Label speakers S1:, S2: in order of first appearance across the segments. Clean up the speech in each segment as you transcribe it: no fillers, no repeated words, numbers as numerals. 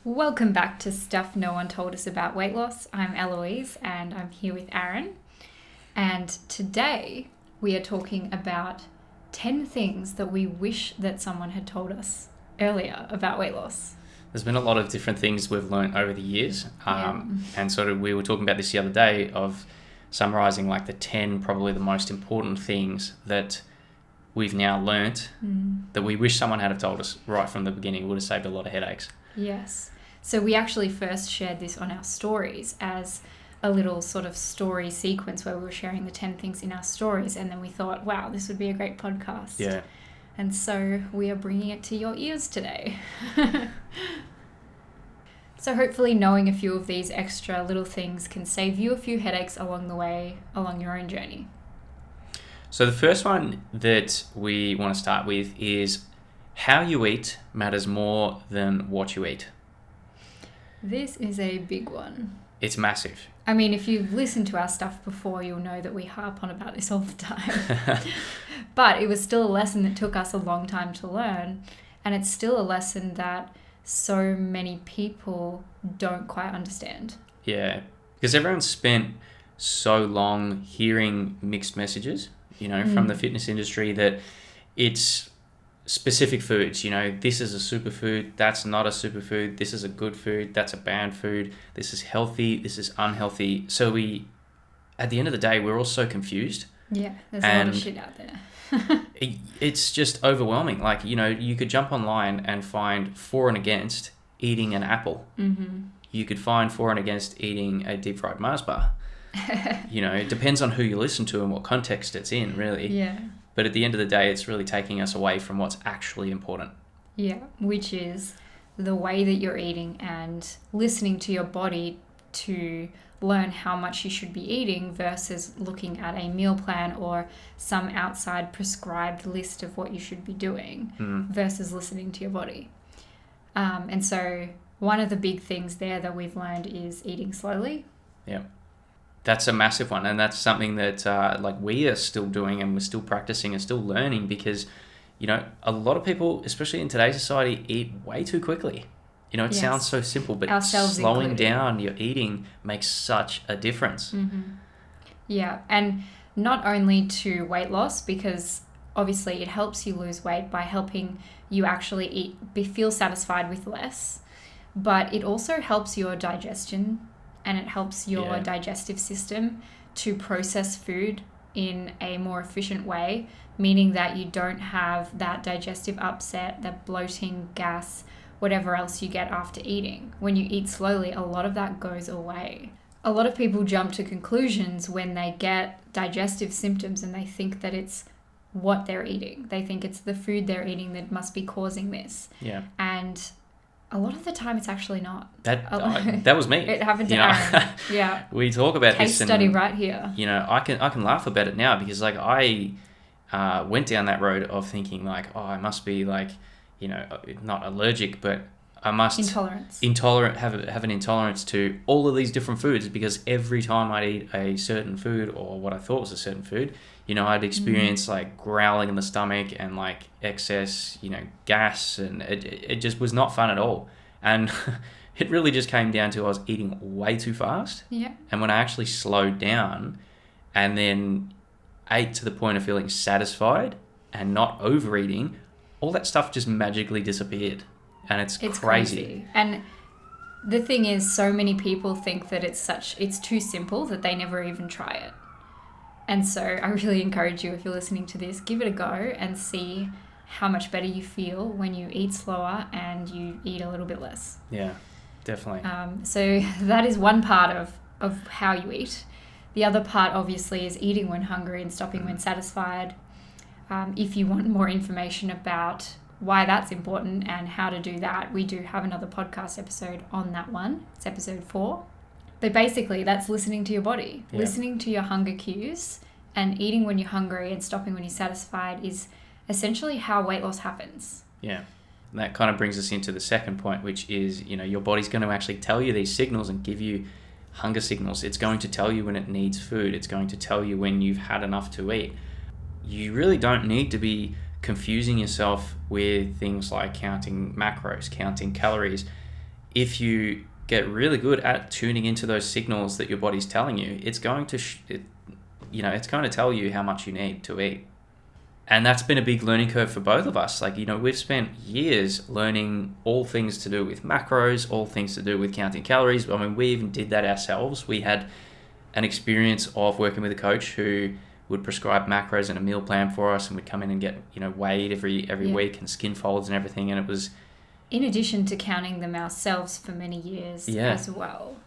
S1: Welcome back to Stuff No One Told Us About Weight Loss. I'm Eloise and I'm here with Aaron. And today we are talking about 10 things that we wish that someone had told us earlier about weight loss.
S2: There's been a lot of different things we've learned over the years. And sort of we were talking about this the other day of summarising like the 10 probably the most important things that we've now learnt that we wish someone had have told us right from the beginning. It would have saved a lot of headaches.
S1: Yes. So we actually first shared this on our stories as a little sort of story sequence where we were sharing the 10 things in our stories, and then we thought, wow, this would be a great podcast.
S2: Yeah.
S1: And so we are bringing it to your ears today. So hopefully knowing a few of these extra little things can save you a few headaches along the way, along your own journey.
S2: So the first one that we want to start with is how you eat matters more than what you eat.
S1: This is a big one.
S2: It's massive.
S1: I mean, if you've listened to our stuff before, you'll know that we harp on about this all the time. But it was still a lesson that took us a long time to learn. And it's still a lesson that so many people don't quite understand.
S2: Yeah, because everyone's spent so long hearing mixed messages, from the fitness industry that it's specific foods, this is a superfood, that's not a superfood, this is a good food, that's a bad food, this is healthy, this is unhealthy. So at the end of the day, we're all so confused.
S1: Yeah, there's a lot of shit out there.
S2: It's just overwhelming. Like, you could jump online and find for and against eating an apple. Mm-hmm. You could find for and against eating a deep fried Mars bar. It depends on who you listen to and what context it's in, really.
S1: Yeah.
S2: But at the end of the day, it's really taking us away from what's actually important.
S1: Yeah, which is the way that you're eating and listening to your body to learn how much you should be eating versus looking at a meal plan or some outside prescribed list of what you should be doing versus listening to your body. And so one of the big things there that we've learned is eating slowly.
S2: Yeah. That's a massive one, and that's something that we are still doing and we're still practicing and still learning because, a lot of people, especially in today's society, eat way too quickly. It sounds so simple, but
S1: ourselves
S2: slowing
S1: included.
S2: down your eating makes such a difference.
S1: Mm-hmm. Yeah, and not only to weight loss, because obviously it helps you lose weight by helping you actually feel satisfied with less, but it also helps your digestion. And it helps your digestive system to process food in a more efficient way, meaning that you don't have that digestive upset, that bloating, gas, whatever else you get after eating. When you eat slowly, a lot of that goes away. A lot of people jump to conclusions when they get digestive symptoms and they think that it's what they're eating. They think it's the food they're eating that must be causing this.
S2: Yeah.
S1: And a lot of the time, it's actually not.
S2: That was me.
S1: It happened to Aaron. Yeah.
S2: We talk about
S1: Case
S2: this.
S1: study right here.
S2: I can laugh about it now because I went down that road of thinking I must be not allergic, but I must have an intolerance to all of these different foods because every time I'd eat a certain food or what I thought was a certain food, I'd experience growling in the stomach and excess, gas, and it just was not fun at all. And it really just came down to I was eating way too fast.
S1: Yeah.
S2: And when I actually slowed down and then ate to the point of feeling satisfied and not overeating, all that stuff just magically disappeared. And it's crazy.
S1: And the thing is, so many people think that it's too simple that they never even try it. And so I really encourage you, if you're listening to this, give it a go and see how much better you feel when you eat slower and you eat a little bit less.
S2: Yeah, definitely.
S1: So that is one part of how you eat. The other part, obviously, is eating when hungry and stopping when satisfied. If you want more information about why that's important and how to do that, we do have another podcast episode on that one. It's episode 4. But basically, that's listening to your body, listening to your hunger cues, and eating when you're hungry and stopping when you're satisfied is essentially how weight loss happens.
S2: Yeah. And that kind of brings us into the second point, which is, your body's going to actually tell you these signals and give you hunger signals. It's going to tell you when it needs food. It's going to tell you when you've had enough to eat. You really don't need to be confusing yourself with things like counting macros, counting calories. if you get really good at tuning into those signals that your body's telling you, it's going to it's going to tell you how much you need to eat. And that's been a big learning curve for both of us. Like, we've spent years learning all things to do with macros, all things to do with counting calories. I mean, we even did that ourselves. We had an experience of working with a coach who would prescribe macros and a meal plan for us, and we'd come in and get, weighed every week and skin folds and everything. And it was...
S1: In addition to counting them ourselves for many years as well.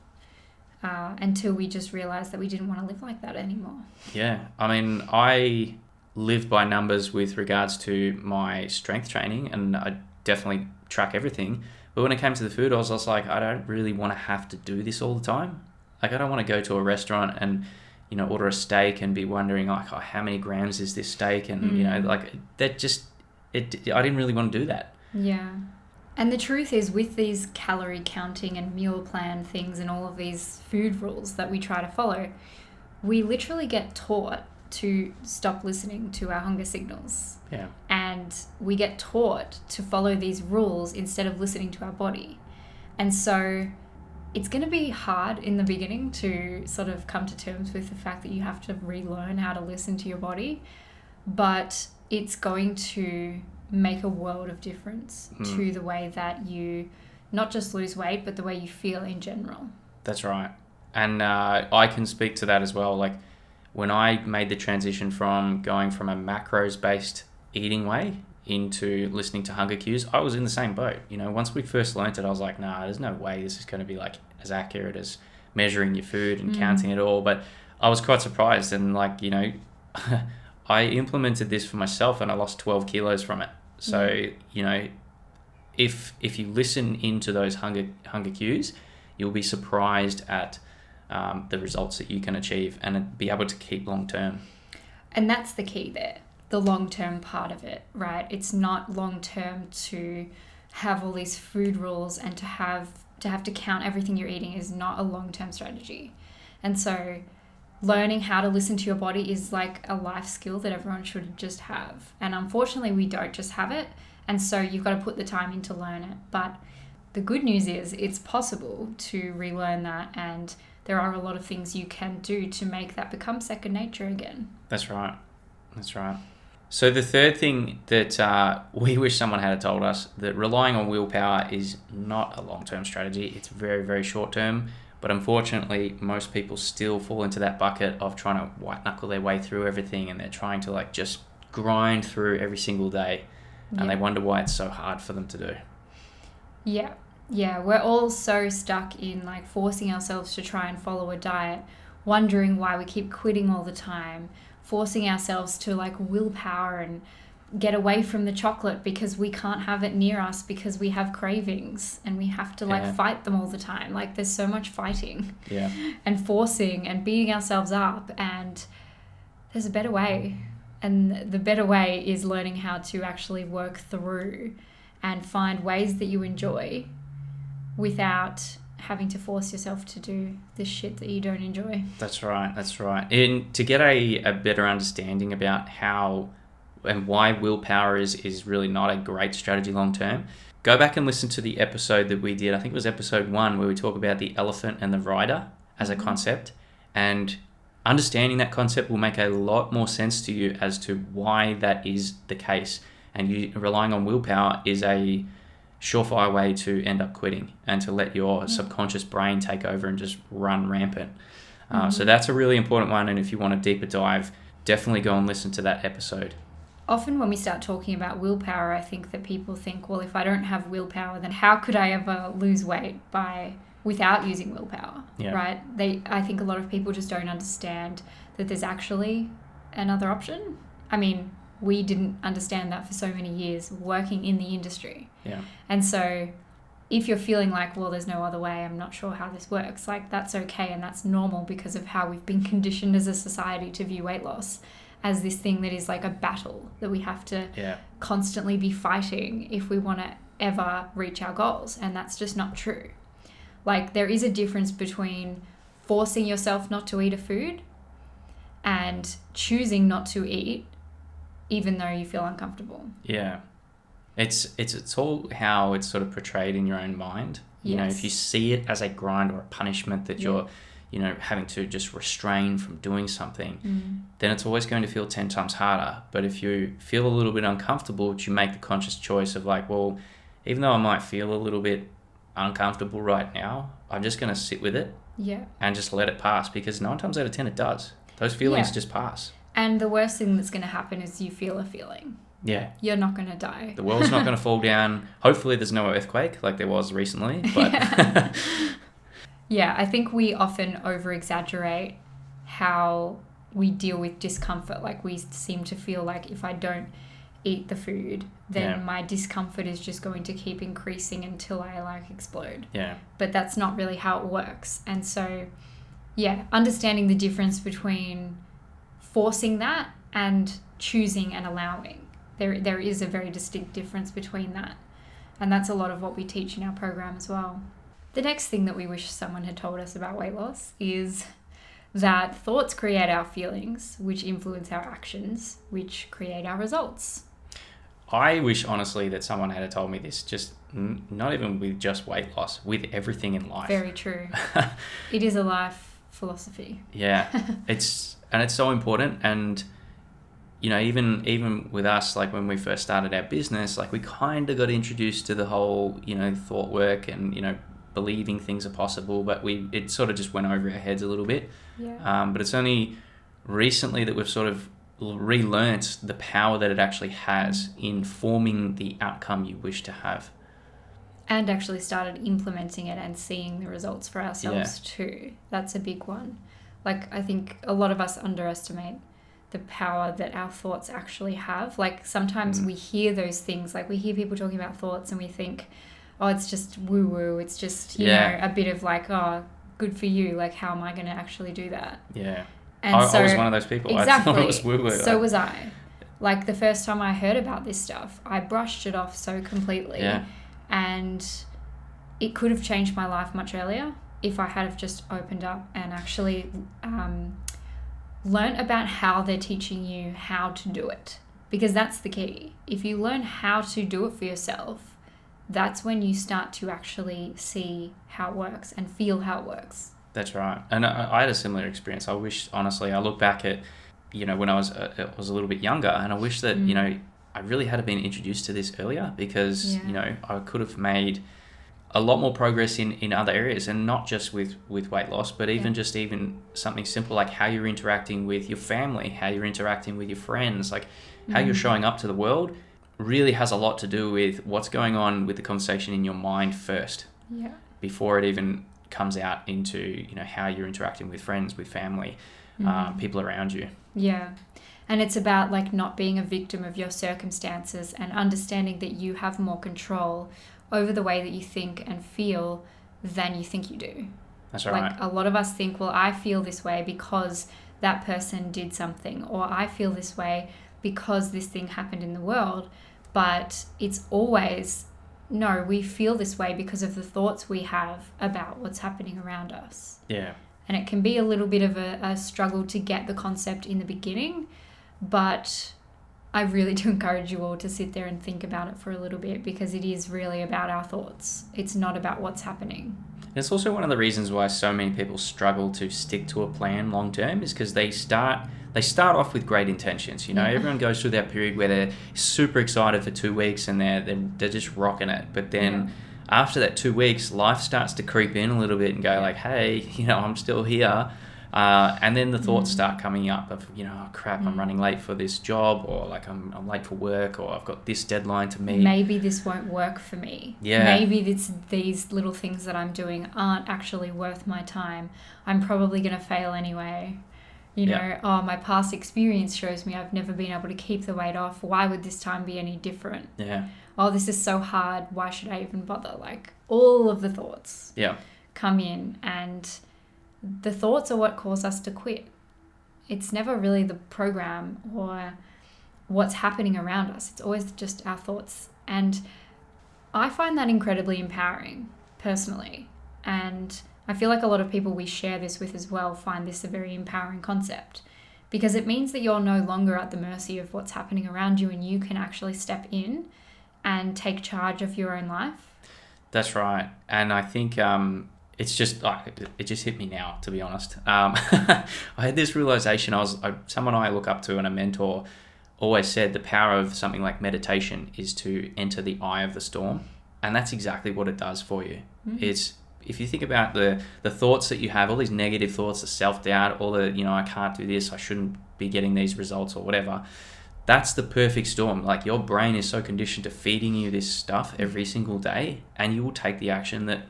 S1: Until we just realized that we didn't want to live like that anymore.
S2: Yeah. I mean, I live by numbers with regards to my strength training, and I definitely track everything. But when it came to the food, I was like, I don't really want to have to do this all the time. Like, I don't want to go to a restaurant and, order a steak and be wondering, like, oh, how many grams is this steak? And, that just, I didn't really want to do that.
S1: Yeah. And the truth is, with these calorie counting and meal plan things and all of these food rules that we try to follow, we literally get taught to stop listening to our hunger signals.
S2: Yeah.
S1: And we get taught to follow these rules instead of listening to our body. And so it's going to be hard in the beginning to sort of come to terms with the fact that you have to relearn how to listen to your body. But it's going to make a world of difference to the way that you not just lose weight, but the way you feel in general.
S2: That's right. And I can speak to that as well. Like, when I made the transition from going from a macros-based eating way into listening to hunger cues, I was in the same boat. Once we first learnt it, I was like, nah, there's no way this is going to be like as accurate as measuring your food and counting it all. But I was quite surprised, and like, I implemented this for myself and I lost 12 kilos from it. So, if you listen into those hunger cues, you'll be surprised at the results that you can achieve and be able to keep long term.
S1: And that's the key there, the long term part of it, right? It's not long term to have all these food rules and to have to count everything you're eating is not a long term strategy. And so learning how to listen to your body is like a life skill that everyone should just have. And unfortunately, we don't just have it. And so you've got to put the time in to learn it. But the good news is it's possible to relearn that, and there are a lot of things you can do to make that become second nature again.
S2: That's right. So the third thing that we wish someone had told us, that relying on willpower is not a long-term strategy. It's very, very short-term. But unfortunately, most people still fall into that bucket of trying to white-knuckle their way through everything, and they're trying to like just grind through every single day. And they wonder why it's so hard for them to do.
S1: Yeah. We're all so stuck in like forcing ourselves to try and follow a diet, wondering why we keep quitting all the time, forcing ourselves to like willpower and get away from the chocolate because we can't have it near us because we have cravings and we have to like fight them all the time. Like, there's so much fighting and forcing and beating ourselves up, and there's a better way. And the better way is learning how to actually work through and find ways that you enjoy without having to force yourself to do the shit that you don't enjoy.
S2: That's right. And to get a better understanding about how and why willpower is really not a great strategy long term, go back and listen to the episode that we did. I think it was episode 1, where we talk about the elephant and the rider as a concept. And understanding that concept will make a lot more sense to you as to why that is the case. And you relying on willpower is a surefire way to end up quitting and to let your subconscious brain take over and just run rampant. So that's a really important one. And if you want a deeper dive, definitely go and listen to that episode.
S1: Often when we start talking about willpower, I think that people think, well, if I don't have willpower, then how could I ever lose weight without using willpower, right? I think a lot of people just don't understand that there's actually another option. I mean, we didn't understand that for so many years working in the industry.
S2: Yeah.
S1: And so if you're feeling like, well, there's no other way, I'm not sure how this works, like, that's okay, and that's normal because of how we've been conditioned as a society to view weight loss as this thing that is like a battle that we have to constantly be fighting if we want to ever reach our goals. And that's just not true. Like, there is a difference between forcing yourself not to eat a food and choosing not to eat even though you feel uncomfortable.
S2: Yeah. It's all how it's sort of portrayed in your own mind. You know, if you see it as a grind or a punishment that you're, you know, having to just restrain from doing something, then it's always going to feel 10 times harder. But if you feel a little bit uncomfortable, but you make the conscious choice of like, well, even though I might feel a little bit uncomfortable right now, I'm just going to sit with it and just let it pass, because 9 times out of 10 it does. Those feelings just pass. And
S1: the worst thing that's going to happen is you feel a feeling.
S2: Yeah.
S1: You're not going to die.
S2: The world's not going to fall down. Hopefully there's no earthquake like there was recently. But
S1: I think we often over-exaggerate how we deal with discomfort. Like we seem to feel like if I don't eat the food, then my discomfort is just going to keep increasing until I like explode.
S2: Yeah.
S1: But that's not really how it works. And so, understanding the difference between forcing that and choosing and allowing. There is a very distinct difference between that. And that's a lot of what we teach in our program as well. The next thing that we wish someone had told us about weight loss is that thoughts create our feelings, which influence our actions, which create our results.
S2: I wish, honestly, that someone had told me this, just not even with just weight loss, with everything in life.
S1: Very true. It is a life philosophy.
S2: Yeah. It's so important. And you know, even with us, like when we first started our business, like we kind of got introduced to the whole, you know, thought work and, you know, believing things are possible, but it sort of just went over our heads a little bit.
S1: Yeah.
S2: But it's only recently that we've sort of relearnt the power that it actually has in forming the outcome you wish to have.
S1: And actually started implementing it and seeing the results for ourselves too. That's a big one. Like, I think a lot of us underestimate the power that our thoughts actually have. Like sometimes we hear those things, like we hear people talking about thoughts and we think, oh, it's just woo woo. It's just, you know, a bit of like, oh, good for you. Like, how am I going to actually do that?
S2: Yeah.
S1: And
S2: I was one of those people.
S1: Exactly.
S2: I thought it was woo woo.
S1: So was I. Like the first time I heard about this stuff, I brushed it off so completely.
S2: Yeah.
S1: And it could have changed my life much earlier if I had have just opened up and actually learn about how they're teaching you how to do it, because that's the key. If you learn how to do it for yourself, that's when you start to actually see how it works and feel how it works.
S2: That's right. And I had a similar experience. I wish, honestly, I look back at, you know, when I was a little bit younger, and I wish that, you know, I really had been introduced to this earlier, because, you know, I could have made a lot more progress in other areas, and not just with weight loss, but even just even something simple like how you're interacting with your family, how you're interacting with your friends, like how you're showing up to the world really has a lot to do with what's going on with the conversation in your mind first, before it even comes out into, you know, how you're interacting with friends, with family, people around you.
S1: Yeah. And it's about like not being a victim of your circumstances and understanding that you have more control over the way that you think and feel than you think you do.
S2: That's right.
S1: Like a lot of us think, well, I feel this way because that person did something, or I feel this way because this thing happened in the world. But it's always, no, we feel this way because of the thoughts we have about what's happening around us.
S2: Yeah.
S1: And it can be a little bit of a struggle to get the concept in the beginning, but I really do encourage you all to sit there and think about it for a little bit, because it is really about our thoughts. It's not about what's happening.
S2: It's also one of the reasons why so many people struggle to stick to a plan long term, is because they start off with great intentions. You know, everyone goes through that period where they're super excited for 2 weeks and they're just rocking it. But then after that 2 weeks, life starts to creep in a little bit and go like, hey, you know, I'm still here. And then the thoughts start coming up of, you know, oh, crap, I'm running late for this job, or like I'm late for work, or I've got this deadline to meet.
S1: Maybe this won't work for me.
S2: Yeah.
S1: Maybe these little things that I'm doing aren't actually worth my time. I'm probably going to fail anyway. You know, oh, my past experience shows me I've never been able to keep the weight off. Why would this time be any different?
S2: Yeah.
S1: Oh, this is so hard. Why should I even bother? Like all of the thoughts come in, and the thoughts are what cause us to quit. It's never really the program or what's happening around us. It's always just our thoughts. And I find that incredibly empowering personally. And I feel like a lot of people we share this with as well find this a very empowering concept, because it means that you're no longer at the mercy of what's happening around you, and you can actually step in and take charge of your own life.
S2: That's right. And I think it's just, it just hit me now, to be honest. I had this realization. Someone I look up to and a mentor always said the power of something like meditation is to enter the eye of the storm. And that's exactly what it does for you. It's, if you think about the thoughts that you have, all these negative thoughts, the self-doubt, all the, I can't do this, I shouldn't be getting these results or whatever. That's the perfect storm. Like, your brain is so conditioned to feeding you this stuff every single day, and you will take the action that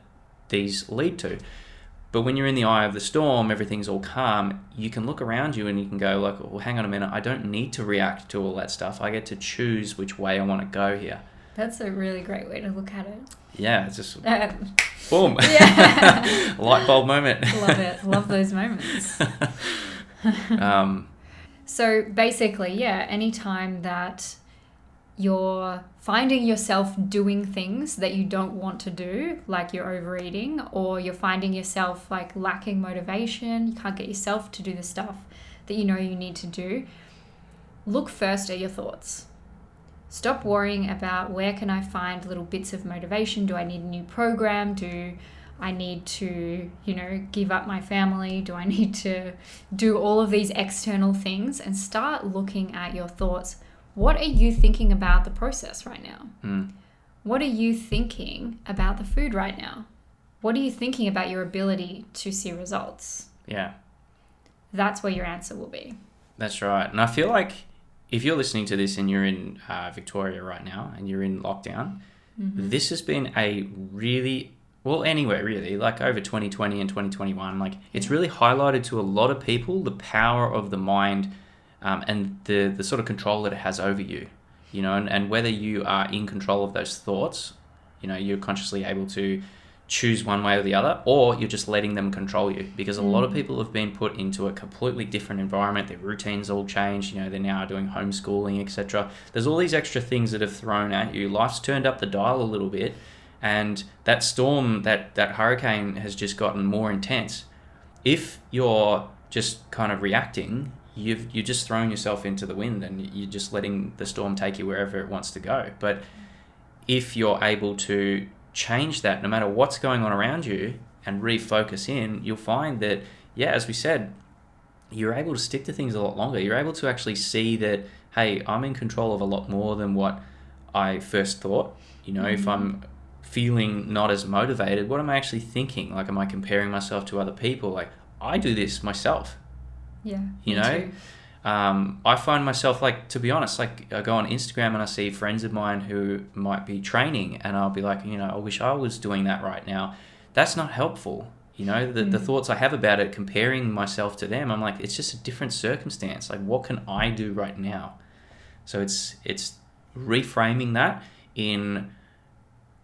S2: these lead to. But when you're in the eye of the storm, everything's all calm, you can look around you and you can go like, well, hang on a minute, I don't need to react to all that stuff. I get to choose which way I want to go here. That's
S1: a really great way to look at it.
S2: Yeah, it's just boom.
S1: Yeah.
S2: Light bulb moment.
S1: Love it. Love those moments. So basically, anytime that you're finding yourself doing things that you don't want to do, like you're overeating, or you're finding yourself like lacking motivation, you can't get yourself to do the stuff that you know you need to do, look first at your thoughts. Stop worrying about where can I find little bits of motivation? Do I need a new program? Do I need to, give up my family? Do I need to do all of these external things? And start looking at your thoughts. What are you thinking about the process right now? What are you thinking about the food right now? What are you thinking about your ability to see results?
S2: Yeah.
S1: That's where your answer will be.
S2: That's right. And I feel like if you're listening to this and you're in Victoria right now and you're in lockdown, this has been a really, well, anywhere really, like over 2020 and 2021, like it's really highlighted to a lot of people the power of the mind and the sort of control that it has over you, and whether you are in control of those thoughts, you're consciously able to choose one way or the other, or you're just letting them control you, because a lot of people have been put into a completely different environment. Their routines all changed. They're now doing homeschooling, etc. There's all these extra things that have thrown at you. Life's turned up the dial a little bit, and that storm, that hurricane has just gotten more intense. If you're just kind of reacting, you're just throwing yourself into the wind, and you're just letting the storm take you wherever it wants to go. But if you're able to change that, no matter what's going on around you, and refocus in, you'll find that, as we said, you're able to stick to things a lot longer. You're able to actually see that, hey, I'm in control of a lot more than what I first thought. If I'm feeling not as motivated, what am I actually thinking? Like, am I comparing myself to other people? Like, I do this myself.
S1: Yeah.
S2: Me too. I find myself, like, to be honest, like, I go on Instagram and I see friends of mine who might be training, and I'll be like, I wish I was doing that right now. That's not helpful. The thoughts I have about it, comparing myself to them, I'm like, it's just a different circumstance. Like, what can I do right now? So it's reframing that in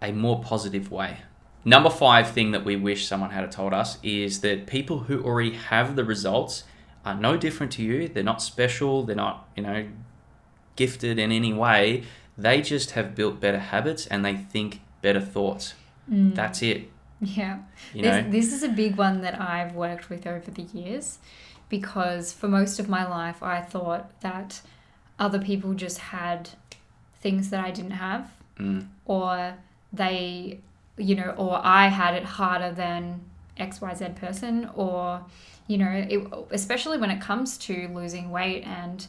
S2: a more positive way. Number 5 thing that we wish someone had told us is that people who already have the results are no different to you. They're not special. They're not, gifted in any way. They just have built better habits and they think better thoughts. That's it.
S1: Yeah. This is a big one that I've worked with over the years, because for most of my life, I thought that other people just had things that I didn't have, or they, or I had it harder than XYZ person, or, especially when it comes to losing weight and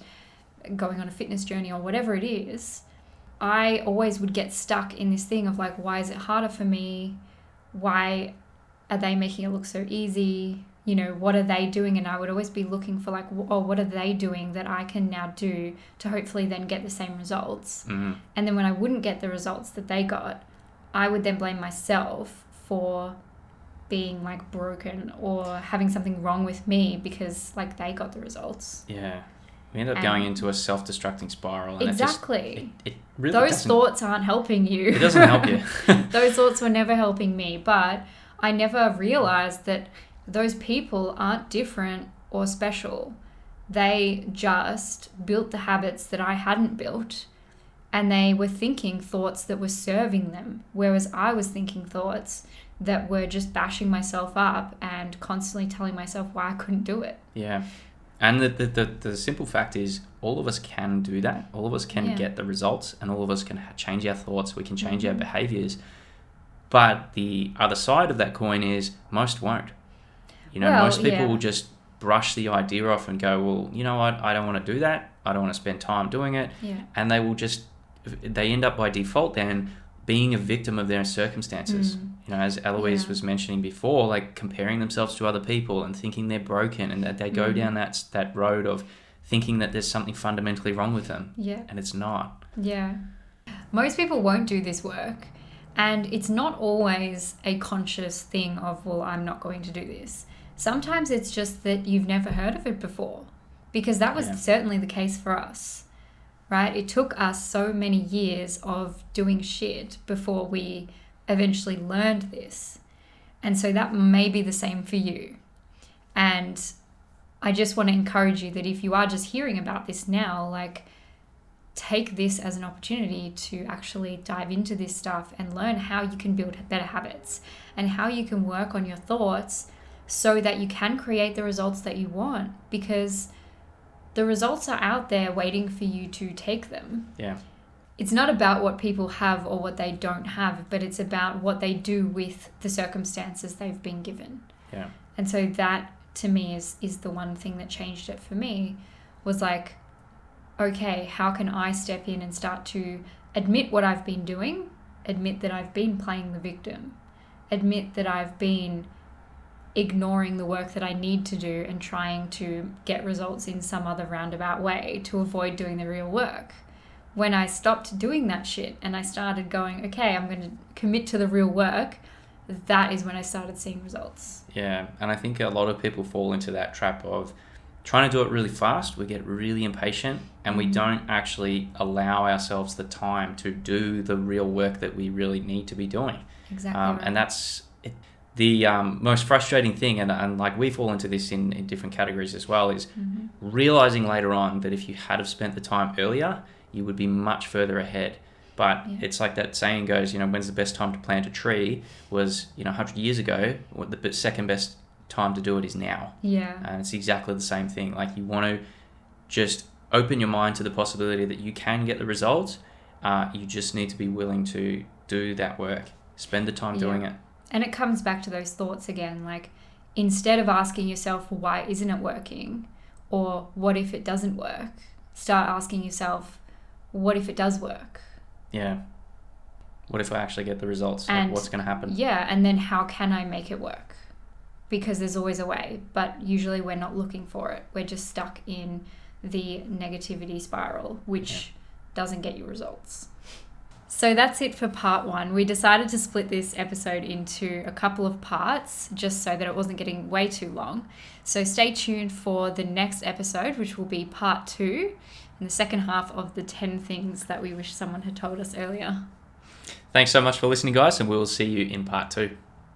S1: going on a fitness journey or whatever it is, I always would get stuck in this thing of like, why is it harder for me? Why are they making it look so easy? What are they doing? And I would always be looking for like, oh, what are they doing that I can now do to hopefully then get the same results? And then when I wouldn't get the results that they got, I would then blame myself for being like broken or having something wrong with me because like they got the results.
S2: Yeah. We end up going into a self-destructing spiral. And
S1: exactly.
S2: It really
S1: those thoughts aren't helping you.
S2: It doesn't help you.
S1: Those thoughts were never helping me, but I never realized that those people aren't different or special. They just built the habits that I hadn't built, and they were thinking thoughts that were serving them, whereas I was thinking thoughts that were just bashing myself up and constantly telling myself why I couldn't do it.
S2: Yeah. And the simple fact is, all of us can do that. All of us can get the results, and all of us can change our thoughts. We can change our behaviors. But the other side of that coin is most won't. Most people will just brush the idea off and go, well, you know what? I don't want to do that. I don't want to spend time doing it.
S1: Yeah.
S2: And they end up by default then being a victim of their circumstances. As Eloise was mentioning before, like comparing themselves to other people and thinking they're broken, and that they go down that road of thinking that there's something fundamentally wrong with them.
S1: Yeah.
S2: And it's not.
S1: Yeah. Most people won't do this work, and it's not always a conscious thing of, well, I'm not going to do this. Sometimes it's just that you've never heard of it before, because that was certainly the case for us. Right? It took us so many years of doing shit before we eventually learned this. And so that may be the same for you. And I just want to encourage you that if you are just hearing about this now, like, take this as an opportunity to actually dive into this stuff and learn how you can build better habits and how you can work on your thoughts so that you can create the results that you want, because the results are out there waiting for you to take them.
S2: Yeah.
S1: It's not about what people have or what they don't have, but it's about what they do with the circumstances they've been given.
S2: Yeah.
S1: And so that, to me, is the one thing that changed it for me, was like, okay, how can I step in and start to admit what I've been doing, admit that I've been playing the victim, admit that I've been ignoring the work that I need to do and trying to get results in some other roundabout way to avoid doing the real work. When I stopped doing that shit and I started going, okay, I'm going to commit to the real work, that is when I started seeing results.
S2: Yeah, and I think a lot of people fall into that trap of trying to do it really fast. We get really impatient, and we don't actually allow ourselves the time to do the real work that we really need to be doing.
S1: Exactly. Right.
S2: And that's the most frustrating thing, and like we fall into this in different categories as well, is realizing later on that if you had have spent the time earlier, you would be much further ahead. But it's like that saying goes, when's the best time to plant a tree was, 100 years ago. The second best time to do it is now.
S1: Yeah.
S2: And it's exactly the same thing. Like, you want to just open your mind to the possibility that you can get the results. You just need to be willing to do that work. Spend the time doing it.
S1: And it comes back to those thoughts again, like, instead of asking yourself, why isn't it working? Or what if it doesn't work? Start asking yourself, what if it does work?
S2: Yeah. What if I actually get the results? And what's going to happen?
S1: Yeah. And then how can I make it work? Because there's always a way, but usually we're not looking for it. We're just stuck in the negativity spiral, which doesn't get you results. So that's it for part 1. We decided to split this episode into a couple of parts just so that it wasn't getting way too long. So stay tuned for the next episode, which will be part 2 in the second half of the 10 things that we wish someone had told us earlier.
S2: Thanks so much for listening, guys, and we'll see you in part 2.